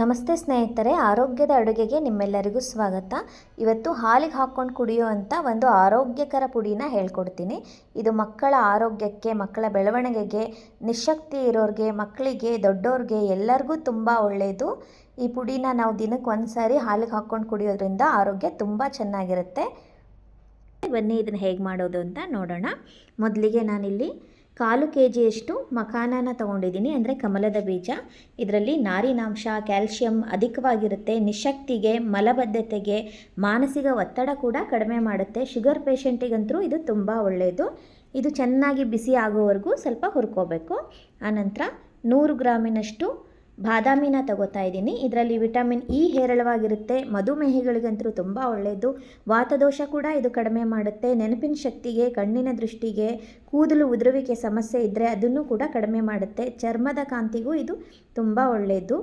ನಮಸ್ತೆ ಸ್ನೇಹಿತರೆ, ಆರೋಗ್ಯದ ಅಡುಗೆಗೆ ನಿಮ್ಮೆಲ್ಲರಿಗೂ ಸ್ವಾಗತ. ಇವತ್ತು ಹಾಲಿಗೆ ಹಾಕ್ಕೊಂಡು ಕುಡಿಯುವಂಥ ಒಂದು ಆರೋಗ್ಯಕರ ಪುಡಿನ ಹೇಳ್ಕೊಡ್ತೀನಿ. ಇದು ಮಕ್ಕಳ ಆರೋಗ್ಯಕ್ಕೆ, ಮಕ್ಕಳ ಬೆಳವಣಿಗೆಗೆ, ನಿಶಕ್ತಿ ಇರೋರಿಗೆ, ಮಕ್ಕಳಿಗೆ, ದೊಡ್ಡೋರಿಗೆ ಎಲ್ಲರಿಗೂ ತುಂಬ ಒಳ್ಳೆಯದು. ಈ ಪುಡಿನ ನಾವು ದಿನಕ್ಕೆ ಒಂದು ಸಾರಿ ಹಾಲಿಗೆ ಹಾಕ್ಕೊಂಡು ಕುಡಿಯೋದ್ರಿಂದ ಆರೋಗ್ಯ ತುಂಬ ಚೆನ್ನಾಗಿರುತ್ತೆ. ಬನ್ನಿ ಇದನ್ನು ಹೇಗೆ ಮಾಡೋದು ಅಂತ ನೋಡೋಣ. ಮೊದಲಿಗೆ ನಾನಿಲ್ಲಿ 1/4 kgಯಷ್ಟು ಮಖಾನನ ತೊಗೊಂಡಿದ್ದೀನಿ, ಅಂದರೆ ಕಮಲದ ಬೀಜ. ಇದರಲ್ಲಿ ನಾರಿನಾಂಶ, ಕ್ಯಾಲ್ಶಿಯಂ ಅಧಿಕವಾಗಿರುತ್ತೆ. ನಿಶಕ್ತಿಗೆ, ಮಲಬದ್ಧತೆಗೆ, ಮಾನಸಿಕ ಒತ್ತಡ ಕೂಡ ಕಡಿಮೆ ಮಾಡುತ್ತೆ. ಶುಗರ್ ಪೇಷಂಟಿಗಂತೂ ಇದು ತುಂಬ ಒಳ್ಳೆಯದು. ಇದು ಚೆನ್ನಾಗಿ ಬಿಸಿ ಆಗೋವರೆಗೂ ಸ್ವಲ್ಪ ಹುರ್ಕೋಬೇಕು. ಆನಂತರ 100 ಗ್ರಾಮಿನಷ್ಟು ಬಾದಾಮಿನ ತಗೋತಾ ಇದ್ದೀನಿ. ಇದರಲ್ಲಿ ವಿಟಮಿನ್ ಇ ಹೇರಳವಾಗಿರುತ್ತೆ. ಮಧುಮೇಹಿಗಳಿಗಂತೂ ತುಂಬ ಒಳ್ಳೆಯದು. ವಾತದೋಷ ಕೂಡ ಇದು ಕಡಿಮೆ ಮಾಡುತ್ತೆ. ನೆನಪಿನ ಶಕ್ತಿಗೆ, ಕಣ್ಣಿನ ದೃಷ್ಟಿಗೆ, ಕೂದಲು ಉದುರುವಿಕೆ ಸಮಸ್ಯೆ ಇದ್ದರೆ ಅದನ್ನು ಕೂಡ ಕಡಿಮೆ ಮಾಡುತ್ತೆ. ಚರ್ಮದ ಕಾಂತಿಗೂ ಇದು ತುಂಬ ಒಳ್ಳೆಯದು.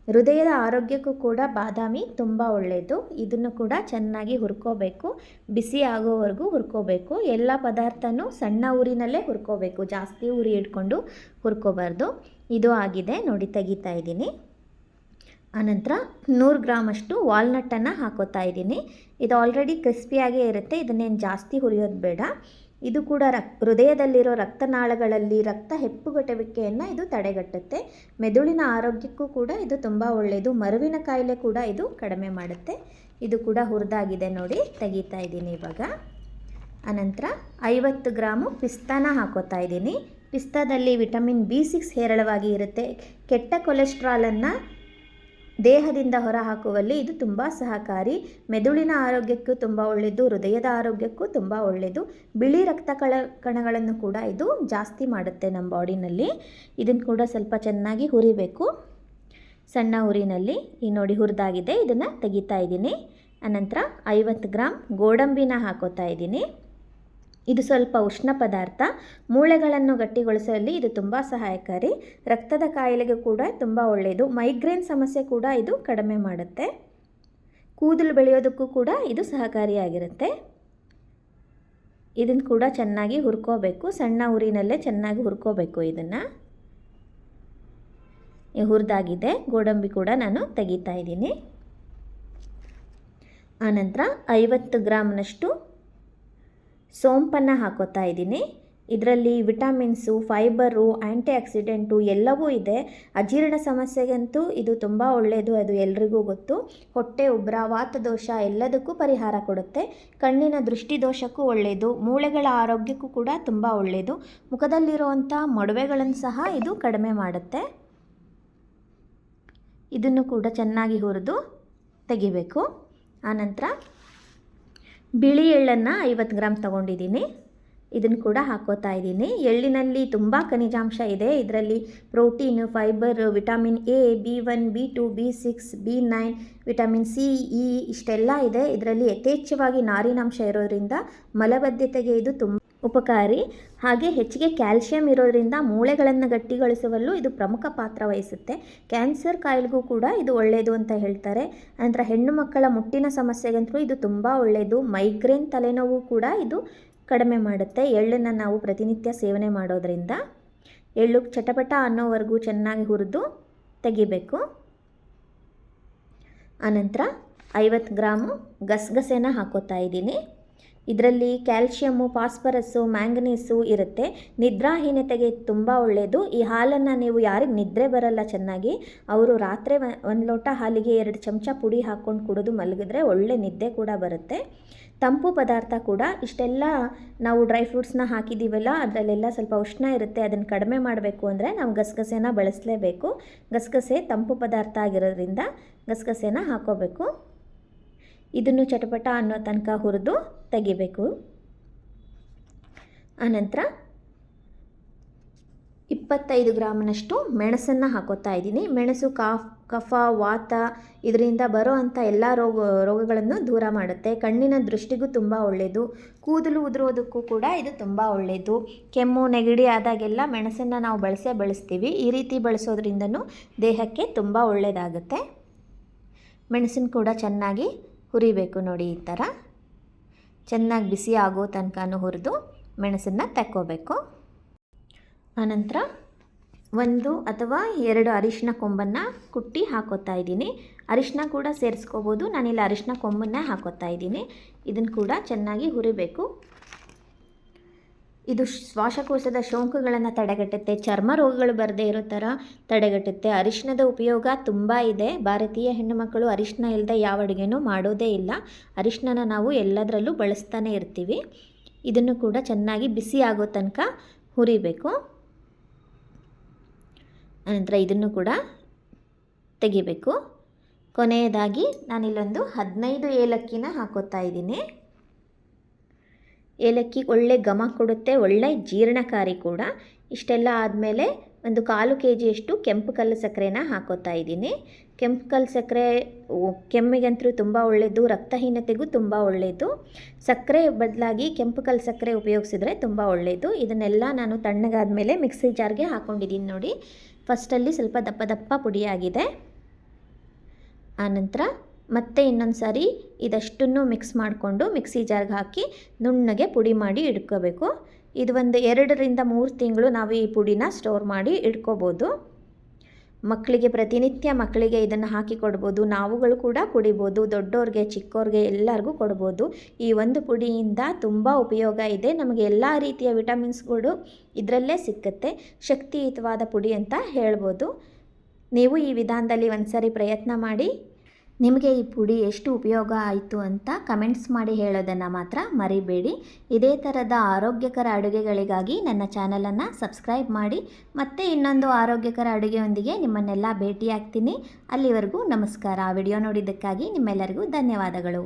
ಹೃದಯದ ಆರೋಗ್ಯಕ್ಕೂ ಕೂಡ ಬಾದಾಮಿ ತುಂಬ ಒಳ್ಳೆಯದು. ಇದನ್ನು ಕೂಡ ಚೆನ್ನಾಗಿ ಹುರ್ಕೋಬೇಕು. ಬಿಸಿ ಆಗೋವರೆಗೂ ಹುರ್ಕೋಬೇಕು. ಎಲ್ಲ ಪದಾರ್ಥನೂ ಸಣ್ಣ ಊರಿನಲ್ಲೇ ಹುರ್ಕೋಬೇಕು, ಜಾಸ್ತಿ ಉರಿ ಇಟ್ಕೊಂಡು ಹುರ್ಕೋಬಾರ್ದು. ಇದು ಆಗಿದೆ ನೋಡಿ, ತೆಗಿತಾ ಇದ್ದೀನಿ. ಆನಂತರ 100 ಗ್ರಾಮಷ್ಟು ವಾಲ್ನಟ್ಟನ್ನು ಹಾಕೋತಾ ಇದ್ದೀನಿ. ಇದು ಆಲ್ರೆಡಿ ಕ್ರಿಸ್ಪಿಯಾಗೇ ಇರುತ್ತೆ, ಇದನ್ನೇನು ಜಾಸ್ತಿ ಹುರಿಯೋದು ಬೇಡ. ಇದು ಕೂಡ ಹೃದಯದಲ್ಲಿರೋ ರಕ್ತನಾಳಗಳಲ್ಲಿ ರಕ್ತ ಹೆಪ್ಪುಗಟ್ಟುವಿಕೆಯನ್ನು ಇದು ತಡೆಗಟ್ಟುತ್ತೆ. ಮೆದುಳಿನ ಆರೋಗ್ಯಕ್ಕೂ ಕೂಡ ಇದು ತುಂಬ ಒಳ್ಳೆಯದು. ಮರುವಿನ ಕಾಯಿಲೆ ಕೂಡ ಇದು ಕಡಿಮೆ ಮಾಡುತ್ತೆ. ಇದು ಕೂಡ ಹುರಿದಾಗಿದೆ ನೋಡಿ, ತೆಗಿತಾ ಇದ್ದೀನಿ ಇವಾಗ. ಆನಂತರ 50 ಗ್ರಾಮು ಪಿಸ್ತಾನ ಹಾಕೋತಾ ಇದ್ದೀನಿ. ಪಿಸ್ತಾದಲ್ಲಿ ವಿಟಮಿನ್ B6 ಹೇರಳವಾಗಿ ಇರುತ್ತೆ. ಕೆಟ್ಟ ಕೊಲೆಸ್ಟ್ರಾಲನ್ನು ದೇಹದಿಂದ ಹೊರಹಾಕುವಲ್ಲಿ ಇದು ತುಂಬ ಸಹಕಾರಿ. ಮೆದುಳಿನ ಆರೋಗ್ಯಕ್ಕೂ ತುಂಬ ಒಳ್ಳೆಯದು. ಹೃದಯದ ಆರೋಗ್ಯಕ್ಕೂ ತುಂಬ ಒಳ್ಳೆಯದು. ಬಿಳಿ ರಕ್ತ ಕಣಗಳನ್ನು ಕೂಡ ಇದು ಜಾಸ್ತಿ ಮಾಡುತ್ತೆ ನಮ್ಮ ಬಾಡಿನಲ್ಲಿ. ಇದನ್ನು ಕೂಡ ಸ್ವಲ್ಪ ಚೆನ್ನಾಗಿ ಹುರಿಬೇಕು, ಸಣ್ಣ ಉರಿನಲ್ಲಿ. ಈ ನೋಡಿ ಹುರಿದಾಗಿದೆ, ಇದನ್ನು ತೆಗಿತಾ ಇದ್ದೀನಿ. ಅನಂತರ 50 ಗ್ರಾಮ್ ಗೋಡಂಬಿನ ಹಾಕೋತಾ ಇದ್ದೀನಿ. ಇದು ಸ್ವಲ್ಪ ಉಷ್ಣ ಪದಾರ್ಥ. ಮೂಳೆಗಳನ್ನು ಗಟ್ಟಿಗೊಳಿಸುವಲ್ಲಿ ಇದು ತುಂಬ ಸಹಾಯಕಾರಿ. ರಕ್ತದ ಕಾಯಿಲೆಗೆ ಕೂಡ ತುಂಬ ಒಳ್ಳೆಯದು. ಮೈಗ್ರೇನ್ ಸಮಸ್ಯೆ ಕೂಡ ಇದು ಕಡಿಮೆ ಮಾಡುತ್ತೆ. ಕೂದಲು ಬೆಳೆಯೋದಕ್ಕೂ ಕೂಡ ಇದು ಸಹಕಾರಿಯಾಗಿರುತ್ತೆ. ಇದನ್ನು ಕೂಡ ಚೆನ್ನಾಗಿ ಹುರ್ಕೋಬೇಕು, ಸಣ್ಣ ಉರಿನಲ್ಲೇ ಚೆನ್ನಾಗಿ ಹುರ್ಕೋಬೇಕು. ಇದನ್ನು ಹುರಿದಾಗಿದೆ. ಗೋಡಂಬಿ ಕೂಡ ನಾನು ತೆಗಿತಾ ಇದ್ದೀನಿ. ಆನಂತರ 50 ಗ್ರಾಮ್ನಷ್ಟು ಸೋಂಪನ್ನು ಹಾಕೋತಾ ಇದ್ದೀನಿ. ಇದರಲ್ಲಿ ವಿಟಮಿನ್ಸು, ಫೈಬರು, ಆ್ಯಂಟಿ ಆಕ್ಸಿಡೆಂಟು ಎಲ್ಲವೂ ಇದೆ. ಅಜೀರ್ಣ ಸಮಸ್ಯೆಗಂತೂ ಇದು ತುಂಬ ಒಳ್ಳೆಯದು, ಅದು ಎಲ್ರಿಗೂ ಗೊತ್ತು. ಹೊಟ್ಟೆ ಉಬ್ಬರ, ವಾತದೋಷ ಎಲ್ಲದಕ್ಕೂ ಪರಿಹಾರ ಕೊಡುತ್ತೆ. ಕಣ್ಣಿನ ದೃಷ್ಟಿದೋಷಕ್ಕೂ ಒಳ್ಳೆಯದು. ಮೂಳೆಗಳ ಆರೋಗ್ಯಕ್ಕೂ ಕೂಡ ತುಂಬ ಒಳ್ಳೆಯದು. ಮುಖದಲ್ಲಿರುವಂಥ ಮೊಡವೆಗಳನ್ನು ಸಹ ಇದು ಕಡಿಮೆ ಮಾಡುತ್ತೆ. ಇದನ್ನು ಕೂಡ ಚೆನ್ನಾಗಿ ಹುರಿದು ತೆಗಿಬೇಕು. ಆನಂತರ ಬಿಳಿ ಎಳ್ಳನ್ನು 50 ಗ್ರಾಮ್ ತೊಗೊಂಡಿದ್ದೀನಿ. ಇದನ್ನು ಕೂಡ ಹಾಕೋತಾ ಇದ್ದೀನಿ. ಎಳ್ಳಿನಲ್ಲಿ ತುಂಬ ಖನಿಜಾಂಶ ಇದೆ. ಇದರಲ್ಲಿ protein, fibre, vitamin A, B1, B2, B6, B9, vitamin C, E ಇಷ್ಟೆಲ್ಲ ಇದೆ. ಇದರಲ್ಲಿ ಯಥೇಚ್ಛವಾಗಿ ನಾರಿನಾಂಶ ಇರೋದ್ರಿಂದ ಮಲಬದ್ಧತೆಗೆ ಇದು ತುಂಬ ಉಪಕಾರಿ. ಹಾಗೆ ಹೆಚ್ಚಿಗೆ ಕ್ಯಾಲ್ಶಿಯಂ ಇರೋದರಿಂದ ಮೂಳೆಗಳನ್ನು ಗಟ್ಟಿಗೊಳಿಸುವಲ್ಲೂ ಇದು ಪ್ರಮುಖ ಪಾತ್ರ ವಹಿಸುತ್ತೆ. ಕ್ಯಾನ್ಸರ್ ಕಾಯಿಲೆಗೂ ಕೂಡ ಇದು ಒಳ್ಳೆಯದು ಅಂತ ಹೇಳ್ತಾರೆ. ನಂತರ ಹೆಣ್ಣು ಮಕ್ಕಳ ಮುಟ್ಟಿನ ಸಮಸ್ಯೆಗಂತೂ ಇದು ತುಂಬ ಒಳ್ಳೆಯದು. ಮೈಗ್ರೇನ್, ತಲೆನೋವು ಕೂಡ ಇದು ಕಡಿಮೆ ಮಾಡುತ್ತೆ. ಎಳ್ಳನ್ನು ನಾವು ಪ್ರತಿನಿತ್ಯ ಸೇವನೆ ಮಾಡೋದರಿಂದ. ಎಳ್ಳು ಚಟಪಟ ಅನ್ನೋವರೆಗೂ ಚೆನ್ನಾಗಿ ಹುರಿದು ತೆಗಿಬೇಕು. ಆನಂತರ 50 ಗ್ರಾಮು ಗಸಗಸೆನ ಹಾಕೋತಾ ಇದ್ದೀನಿ. ಇದರಲ್ಲಿ ಕ್ಯಾಲ್ಶಿಯಮ್ಮು, ಫಾಸ್ಫರಸ್ಸು, ಮ್ಯಾಂಗನೀಸು ಇರುತ್ತೆ. ನಿದ್ರಾಹೀನತೆಗೆ ತುಂಬ ಒಳ್ಳೆಯದು. ಈ ಹಾಲನ್ನು ನೀವು ಯಾರಿಗೆ ನಿದ್ರೆ ಬರಲ್ಲ ಚೆನ್ನಾಗಿ, ಅವರು ರಾತ್ರಿ 1 ಲೋಟ ಹಾಲಿಗೆ 2 ಚಮಚ ಪುಡಿ ಹಾಕ್ಕೊಂಡು ಕುಡಿದು ಮಲಗಿದ್ರೆ ಒಳ್ಳೆ ನಿದ್ದೆ ಕೂಡ ಬರುತ್ತೆ. ತಂಪು ಪದಾರ್ಥ ಕೂಡ. ಇಷ್ಟೆಲ್ಲ ನಾವು ಡ್ರೈ ಫ್ರೂಟ್ಸ್ನ ಹಾಕಿದ್ದೀವಲ್ಲ, ಅದರಲ್ಲೆಲ್ಲ ಸ್ವಲ್ಪ ಉಷ್ಣ ಇರುತ್ತೆ. ಅದನ್ನು ಕಡಿಮೆ ಮಾಡಬೇಕು ಅಂದರೆ ನಾವು ಗಸಗಸೆನ ಬಳಸಲೇಬೇಕು. ಗಸಗಸೆ ತಂಪು ಪದಾರ್ಥ ಆಗಿರೋದ್ರಿಂದ ಗಸಗಸೆನ ಹಾಕೋಬೇಕು. ಇದನ್ನು ಚಟಪಟ ಅನ್ನೋ ತನಕ ಹುರಿದು ತೆಗಿಬೇಕು. ಆನಂತರ 25 ಗ್ರಾಮ್ನಷ್ಟು ಮೆಣಸನ್ನು ಹಾಕೋತಾ ಇದ್ದೀನಿ. ಮೆಣಸು ಕಫ, ವಾತ ಇದರಿಂದ ಬರೋ ಅಂಥ ಎಲ್ಲ ರೋಗಗಳನ್ನು ದೂರ ಮಾಡುತ್ತೆ. ಕಣ್ಣಿನ ದೃಷ್ಟಿಗೂ ತುಂಬ ಒಳ್ಳೆಯದು. ಕೂದಲು ಉದುರೋದಕ್ಕೂ ಕೂಡ ಇದು ತುಂಬ ಒಳ್ಳೆಯದು. ಕೆಮ್ಮು, ನೆಗಡಿ ಆದಾಗೆಲ್ಲ ಮೆಣಸನ್ನು ನಾವು ಬಳಸ್ತೀವಿ. ಈ ರೀತಿ ಬಳಸೋದ್ರಿಂದನೂ ದೇಹಕ್ಕೆ ತುಂಬ ಒಳ್ಳೆಯದಾಗುತ್ತೆ. ಮೆಣಸನ್ನು ಕೂಡ ಚೆನ್ನಾಗಿ ಹುರಿಬೇಕು ನೋಡಿ, ಈ ಥರ ಚೆನ್ನಾಗಿ ಬಿಸಿ ಆಗೋ ತನಕ ಹುರಿದು ಮೆಣಸನ್ನು ತಕ್ಕೋಬೇಕು. ಆನಂತರ 1 ಅಥವಾ 2 ಅರಿಶಿನ ಕೊಂಬನ್ನು ಕುಟ್ಟಿ ಹಾಕೋತಾ ಇದ್ದೀನಿ. ಅರಿಶಿನ ಕೂಡ ಸೇರಿಸ್ಕೋಬೋದು, ನಾನಿಲ್ಲಿ ಅರಿಶಿನ ಕೊಂಬನ್ನೇ ಹಾಕೋತಾ ಇದ್ದೀನಿ. ಇದನ್ನು ಕೂಡ ಚೆನ್ನಾಗಿ ಹುರಿಬೇಕು. ಇದು ಶ್ವಾಸಕೋಶದ ಸೋಂಕುಗಳನ್ನು ತಡೆಗಟ್ಟುತ್ತೆ, ಚರ್ಮ ರೋಗಗಳು ಬರದೇ ಇರೋ ಥರ ತಡೆಗಟ್ಟುತ್ತೆ. ಅರಿಶಿಣದ ಉಪಯೋಗ ತುಂಬ ಇದೆ. ಭಾರತೀಯ ಹೆಣ್ಣುಮಕ್ಕಳು ಅರಿಶಿನ ಇಲ್ಲದೆ ಯಾವ ಅಡುಗೆನೂ ಮಾಡೋದೇ ಇಲ್ಲ. ಅರಿಶಿನ ನಾವು ಎಲ್ಲದರಲ್ಲೂ ಬಳಸ್ತಾನೆ ಇರ್ತೀವಿ. ಇದನ್ನು ಕೂಡ ಚೆನ್ನಾಗಿ ಬಿಸಿ ಆಗೋ ತನಕ ಹುರಿಬೇಕು. ಅನಂತರ ಇದನ್ನು ಕೂಡ ತೆಗಿಬೇಕು. ಕೊನೆಯದಾಗಿ ನಾನಿಲ್ಲೊಂದು 15 ಏಲಕ್ಕಿನ ಹಾಕೋತಾ ಇದ್ದೀನಿ. ಏಲಕ್ಕಿ ಒಳ್ಳೆ ಘಮ ಕೊಡುತ್ತೆ, ಒಳ್ಳೆ ಜೀರ್ಣಕಾರಿ ಕೂಡ. ಇಷ್ಟೆಲ್ಲ ಆದಮೇಲೆ ಒಂದು 1/4 kg ಕೆಂಪು ಕಲ್ಲು ಸಕ್ಕರೆನ ಹಾಕೋತಾ ಇದ್ದೀನಿ. ಕೆಂಪು ಕಲ್ಲು ಸಕ್ಕರೆ ಕೆಮ್ಮಿಗಂತೂ ತುಂಬ ಒಳ್ಳೆಯದು, ರಕ್ತಹೀನತೆಗೂ ತುಂಬ ಒಳ್ಳೆಯದು. ಸಕ್ಕರೆ ಬದಲಾಗಿ ಕೆಂಪು ಕಲ್ಲು ಸಕ್ಕರೆ ಉಪಯೋಗಿಸಿದ್ರೆ ತುಂಬ ಒಳ್ಳೆಯದು. ಇದನ್ನೆಲ್ಲ ನಾನು ತಣ್ಣಗಾದ್ಮೇಲೆ ಮಿಕ್ಸಿ ಜಾರ್ಗೆ ಹಾಕ್ಕೊಂಡಿದ್ದೀನಿ ನೋಡಿ. ಫಸ್ಟಲ್ಲಿ ಸ್ವಲ್ಪ ದಪ್ಪ ದಪ್ಪ ಪುಡಿಯಾಗಿದೆ. ಆನಂತರ ಮತ್ತೆ ಇನ್ನೊಂದು ಸಾರಿ ಇದಷ್ಟನ್ನು ಮಿಕ್ಸ್ ಮಾಡಿಕೊಂಡು ಮಿಕ್ಸಿ ಜಾರ್ಗೆ ಹಾಕಿ ನುಣ್ಣಗೆ ಪುಡಿ ಮಾಡಿ ಇಟ್ಕೋಬೇಕು. ಇದು ಒಂದು 2 ರಿಂದ 3 ತಿಂಗಳು ನಾವು ಈ ಪುಡಿನ ಸ್ಟೋರ್ ಮಾಡಿ ಇಟ್ಕೋಬೋದು. ಮಕ್ಕಳಿಗೆ ಪ್ರತಿನಿತ್ಯ ಮಕ್ಕಳಿಗೆ ಇದನ್ನು ಹಾಕಿ ಕೊಡ್ಬೋದು, ನಾವುಗಳು ಕೂಡ ಕುಡಿಬೋದು. ದೊಡ್ಡೋರಿಗೆ ಚಿಕ್ಕವ್ರಿಗೆ ಎಲ್ಲರಿಗೂ ಕೊಡ್ಬೋದು. ಈ ಒಂದು ಪುಡಿಯಿಂದ ತುಂಬ ಉಪಯೋಗ ಇದೆ. ನಮಗೆ ಎಲ್ಲ ರೀತಿಯ ವಿಟಮಿನ್ಸ್ಗಳು ಇದರಲ್ಲೇ ಸಿಕ್ಕುತ್ತೆ. ಶಕ್ತಿಯುತವಾದ ಪುಡಿ ಅಂತ ಹೇಳ್ಬೋದು. ನೀವು ಈ ವಿಧಾನದಲ್ಲಿ ಒಂದು ಸಾರಿ ಪ್ರಯತ್ನ ಮಾಡಿ. ನಿಮಗೆ ಈ ಪುಡಿ ಎಷ್ಟು ಉಪಯೋಗ ಆಯಿತು ಅಂತ ಕಮೆಂಟ್ಸ್ ಮಾಡಿ ಹೇಳೋದನ್ನು ಮಾತ್ರ ಮರಿಬೇಡಿ. ಇದೇ ಥರದ ಆರೋಗ್ಯಕರ ಅಡುಗೆಗಳಿಗಾಗಿ ನನ್ನ ಚಾನಲನ್ನು ಸಬ್ಸ್ಕ್ರೈಬ್ ಮಾಡಿ. ಮತ್ತೆ ಇನ್ನೊಂದು ಆರೋಗ್ಯಕರ ಅಡುಗೆಯೊಂದಿಗೆ ನಿಮ್ಮನ್ನೆಲ್ಲ ಭೇಟಿಯಾಗ್ತೀನಿ. ಅಲ್ಲಿವರೆಗೂ ನಮಸ್ಕಾರ. ವಿಡಿಯೋ ನೋಡಿದ್ದಕ್ಕಾಗಿ ನಿಮ್ಮೆಲ್ಲರಿಗೂ ಧನ್ಯವಾದಗಳು.